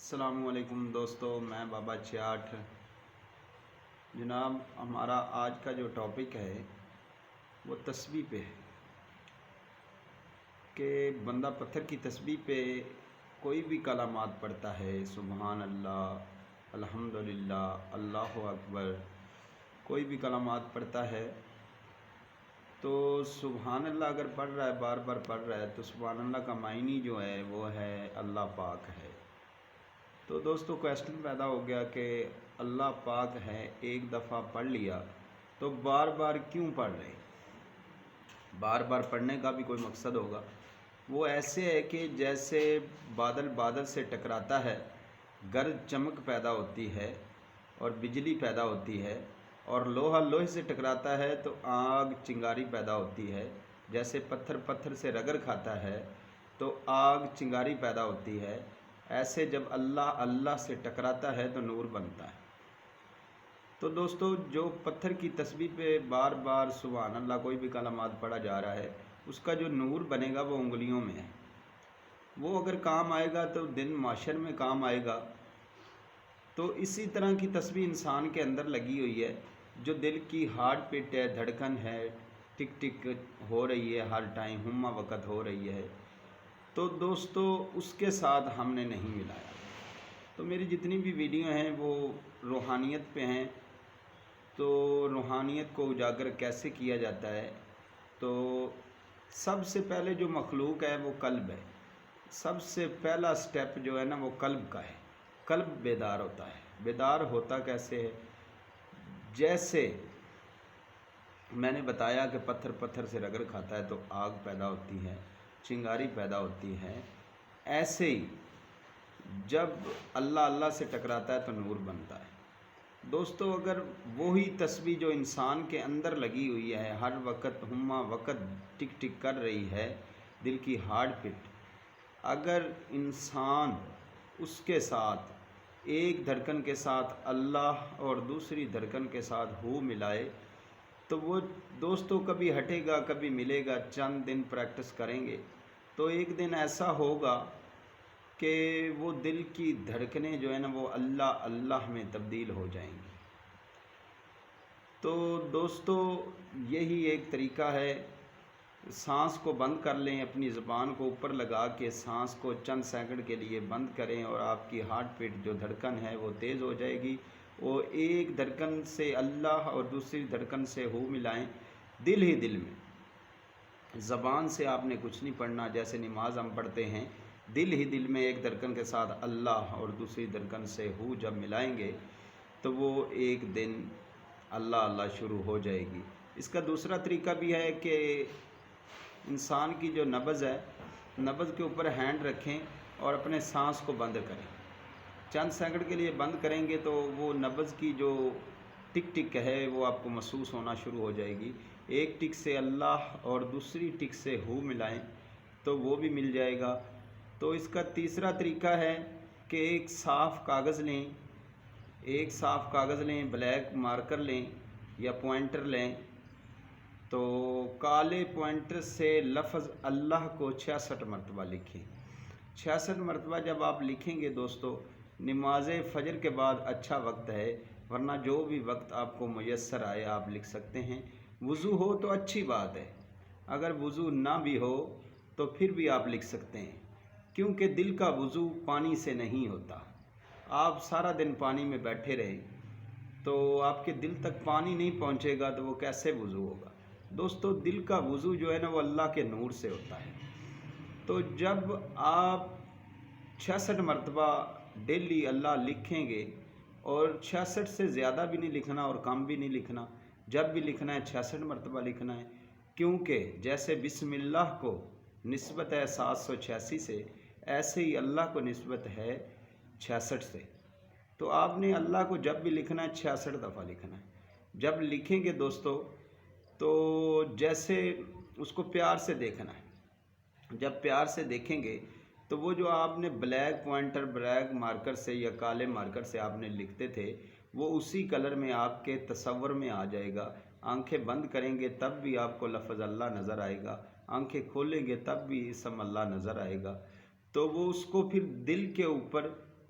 السلام علیکم دوستو، میں بابا چھیاٹ جناب۔ ہمارا آج کا جو ٹاپک ہے وہ تسبیح پہ ہے کہ بندہ پتھر کی تسبیح پہ کوئی بھی کلمات پڑھتا ہے، سبحان اللہ، الحمدللہ، اللہ اکبر، کوئی بھی کلمات پڑھتا ہے تو سبحان اللہ اگر پڑھ رہا ہے، بار بار پڑھ رہا ہے، تو سبحان اللہ کا معنی جو ہے وہ ہے اللہ پاک ہے۔ تو دوستو کویسچن پیدا ہو گیا کہ اللہ پاک ہے، ایک دفعہ پڑھ لیا تو بار بار کیوں پڑھ رہے؟ بار بار پڑھنے کا بھی کوئی مقصد ہوگا۔ وہ ایسے ہے کہ جیسے بادل بادل سے ٹکراتا ہے، گرج چمک پیدا ہوتی ہے اور بجلی پیدا ہوتی ہے، اور لوہا لوہے سے ٹکراتا ہے تو آگ چنگاری پیدا ہوتی ہے۔ جیسے پتھر پتھر سے رگڑ کھاتا ہے تو آگ چنگاری پیدا ہوتی ہے، ایسے جب اللہ اللہ سے ٹکراتا ہے تو نور بنتا ہے۔ تو دوستو جو پتھر کی تسبیح پہ بار بار سبحان اللہ کوئی بھی کلمات پڑھا جا رہا ہے، اس کا جو نور بنے گا وہ انگلیوں میں ہے۔ وہ اگر کام آئے گا تو دن معاشر میں کام آئے گا۔ تو اسی طرح کی تسبیح انسان کے اندر لگی ہوئی ہے، جو دل کی ہارٹ بیٹ ہے، دھڑکن ہے، ٹک ٹک ہو رہی ہے، ہر ٹائم ہمہ وقت ہو رہی ہے۔ تو دوستو اس کے ساتھ ہم نے نہیں ملایا۔ تو میری جتنی بھی ویڈیو ہیں وہ روحانیت پہ ہیں۔ تو روحانیت کو اجاگر کیسے کیا جاتا ہے؟ تو سب سے پہلے جو مخلوق ہے وہ قلب ہے۔ سب سے پہلا سٹیپ جو ہے نا وہ قلب کا ہے۔ قلب بیدار ہوتا ہے۔ بیدار ہوتا کیسے ہے؟ جیسے میں نے بتایا کہ پتھر پتھر سے رگڑ کھاتا ہے تو آگ پیدا ہوتی ہے، چنگاری پیدا ہوتی ہے، ایسے ہی جب اللہ اللہ سے ٹکراتا ہے تو نور بنتا ہے۔ دوستو اگر وہی تسبیح جو انسان کے اندر لگی ہوئی ہے، ہر وقت ہمہ وقت ٹک ٹک کر رہی ہے، دل کی ہارٹ بیٹ، اگر انسان اس کے ساتھ ایک دھڑکن کے ساتھ اللہ اور دوسری دھڑکن کے ساتھ ہو ملائے تو وہ دوستو کبھی ہٹے گا کبھی ملے گا۔ چند دن پریکٹس کریں گے تو ایک دن ایسا ہوگا کہ وہ دل کی دھڑکنیں جو ہے نا وہ اللہ اللہ میں تبدیل ہو جائیں گی۔ تو دوستو یہی ایک طریقہ ہے۔ سانس کو بند کر لیں، اپنی زبان کو اوپر لگا کے سانس کو چند سیکنڈ کے لیے بند کریں اور آپ کی ہارٹ بیٹ جو دھڑکن ہے وہ تیز ہو جائے گی۔ وہ ایک دھڑکن سے اللہ اور دوسری دھڑکن سے ہو ملائیں، دل ہی دل میں۔ زبان سے آپ نے کچھ نہیں پڑھنا، جیسے نماز ہم پڑھتے ہیں، دل ہی دل میں ایک دھڑکن کے ساتھ اللہ اور دوسری دھڑکن سے ہو جب ملائیں گے تو وہ ایک دن اللہ اللہ شروع ہو جائے گی۔ اس کا دوسرا طریقہ بھی ہے کہ انسان کی جو نبض ہے، نبض کے اوپر ہینڈ رکھیں اور اپنے سانس کو بند کریں۔ چند سیکنڈ کے لیے بند کریں گے تو وہ نبض کی جو ٹک ٹک ہے وہ آپ کو محسوس ہونا شروع ہو جائے گی۔ ایک ٹک سے اللہ اور دوسری ٹک سے ہو ملائیں تو وہ بھی مل جائے گا۔ تو اس کا تیسرا طریقہ ہے کہ ایک صاف کاغذ لیں، ایک صاف کاغذ لیں، بلیک مارکر لیں یا پوائنٹر لیں، تو کالے پوائنٹر سے لفظ اللہ کو 66 مرتبہ لکھیں۔ 66 مرتبہ جب آپ لکھیں گے دوستو، نماز فجر کے بعد اچھا وقت ہے، ورنہ جو بھی وقت آپ کو میسر آئے آپ لکھ سکتے ہیں۔ وضو ہو تو اچھی بات ہے، اگر وضو نہ بھی ہو تو پھر بھی آپ لکھ سکتے ہیں، کیونکہ دل کا وضو پانی سے نہیں ہوتا۔ آپ سارا دن پانی میں بیٹھے رہیں تو آپ کے دل تک پانی نہیں پہنچے گا تو وہ کیسے وضو ہوگا؟ دوستو دل کا وضو جو ہے نا وہ اللہ کے نور سے ہوتا ہے۔ تو جب آپ 66 مرتبہ ڈیلی اللہ لکھیں گے، اور 66 سے زیادہ بھی نہیں لکھنا اور کم بھی نہیں لکھنا، جب بھی لکھنا ہے 66 مرتبہ لکھنا ہے، کیونکہ جیسے بسم اللہ کو نسبت ہے 786 سے، ایسے ہی اللہ کو نسبت ہے 66 سے۔ تو آپ نے اللہ کو جب بھی لکھنا ہے 66 دفعہ لکھنا ہے۔ جب لکھیں گے دوستو تو جیسے اس کو پیار سے دیکھنا ہے۔ جب پیار سے دیکھیں گے تو وہ جو آپ نے بلیک پوائنٹر، بلیک مارکر سے یا کالے مارکر سے آپ نے لکھتے تھے وہ اسی کلر میں آپ کے تصور میں آ جائے گا۔ آنکھیں بند کریں گے تب بھی آپ کو لفظ اللہ نظر آئے گا، آنکھیں کھولیں گے تب بھی اسم اللہ نظر آئے گا۔ تو وہ اس کو پھر دل کے اوپر